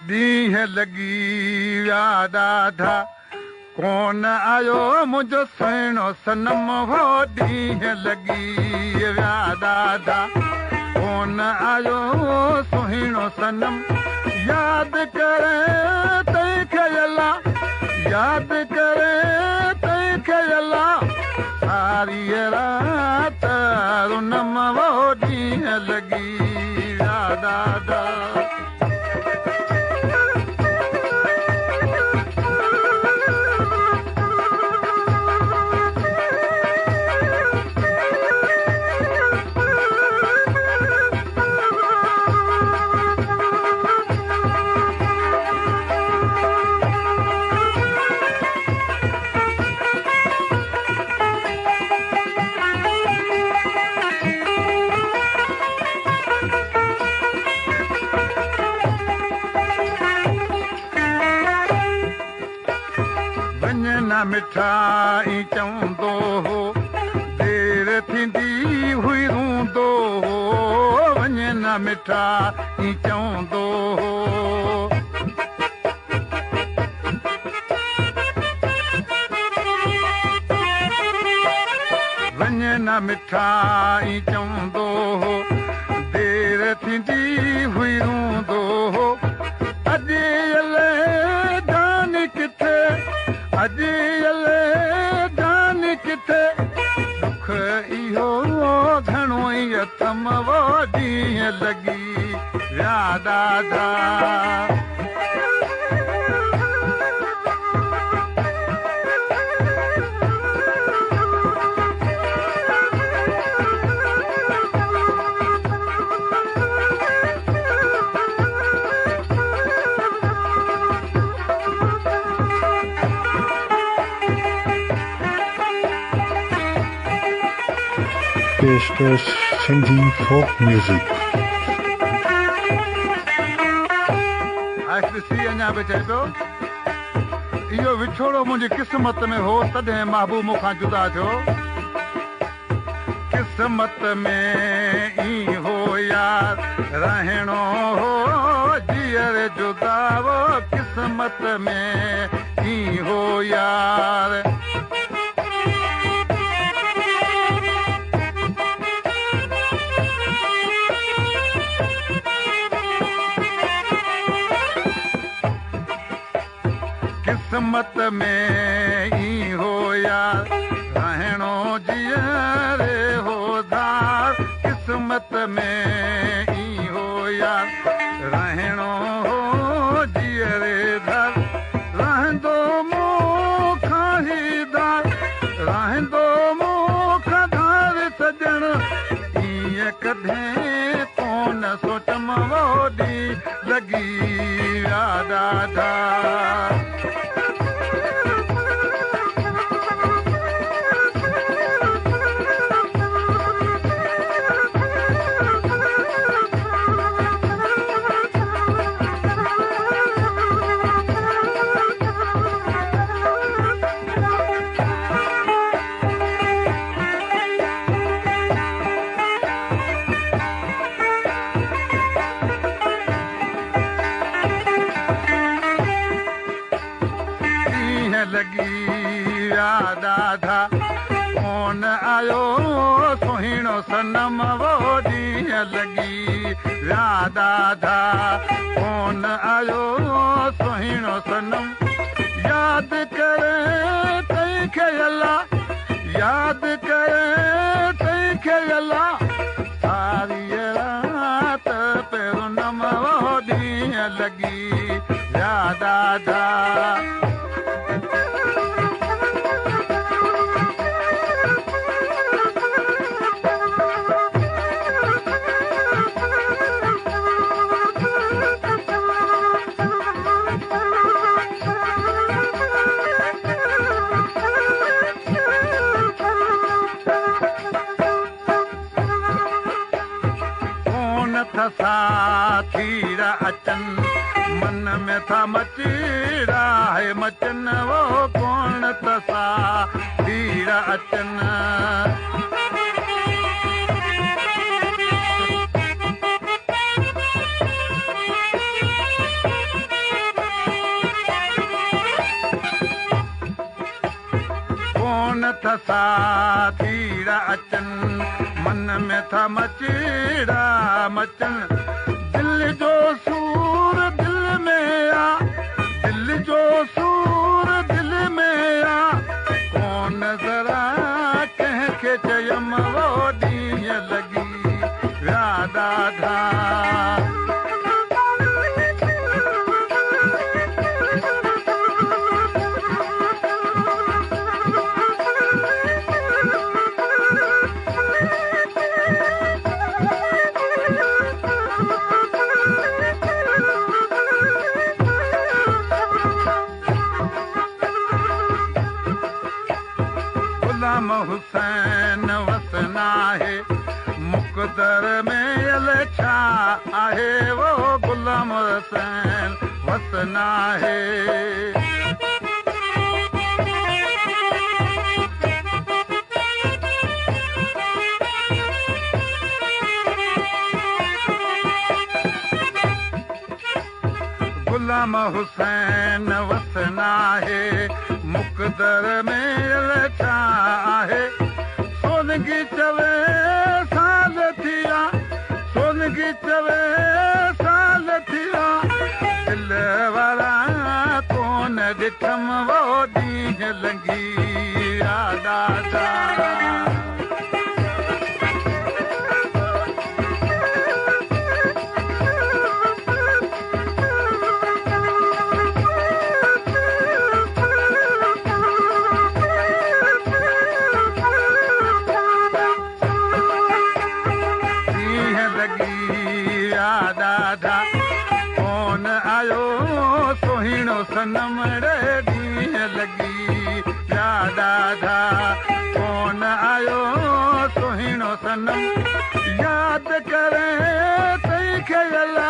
ॾींहं लॻी विया ॾाढा कोन आयो मुंहिंजो सुहिणो सनम हो ॾींहं लॻी विया ॾाढा कोन आयो सुहिणो सनम यादि करे तंहिंखे अला यादि करे तंहिंखे अला सारी रात रुनम हो ॾींहं लॻी विया ॾाढा मिठाई चवंदो हो देर थींदी हुई रूंदो हो वञे न मिठाई चवंदो हो वञे न मिठाई चवंदो हो देर थींदी हुई रूंदो हो अॼु जान किथे अॼु जान किथे दुख इहो घणो ई अथम वो ॾींहं लॻी विया ॾाढा पेशकश सिंधी फोक म्यूजिक आख़िरी अञा बि चए पियो इहो विछोड़ो मुंहिंजी क़िस्मत में हो तॾहिं महबूब मूंखां जुदा थियो क़िस्मत में ई हो यार रहणो हो जीअर जुदा वो क़िस्मत में ई हो यार किस्मत में ई हो यार रहणो जीअरे हो धार किस्मत में ई हो यार रहणो हो जीअरे धार रहंदो मूंखां ई धार रहंदो मूंखां धार सजण ईअं कॾहिं कोन सोचम वो ॾींहुं लॻी विया ॾाढा लॻी विया ॾाढा कोन आयो सुहिणो सनम वो ॾींहं लॻी विया ॾाढा कोन आयो सुहिणो सनम यादि करे तंहिंखे अला यादि करे तंहिंखे अला सारी रात पहिरों नम वो ॾींहं लॻी विया ॾाढा साथी अचन मन में था मचीड़ा है मचन वो कौन तसा धीरा अचन था साथीड़ा अचनि मन में था मचीड़ा मचनि दिल जो सूर दिल में आ दिल जो सूर दिल में आ कौन ज़रा कंहिंखे चयमि वो ॾींहं लॻी विया ॾाढा गुलाम हुसैन वसना है मुक़दर में अल छा आहे वो गुलाम हुसैन वसना है गुलाम हुसैन वसना है मुक़दर में छा आहे सोनगी चवे साल थिया सोनगी चवे साल थिया दिल वारा कोन ॾिठमि वो ॾींहं लंघी विया ॾाढा ॾाढा कोन आयो सुहिणो सनम रे ॾींहं लॻी या ॾाढा कोन आयो सुहिणो सनम यादि करे तंहिंखे अला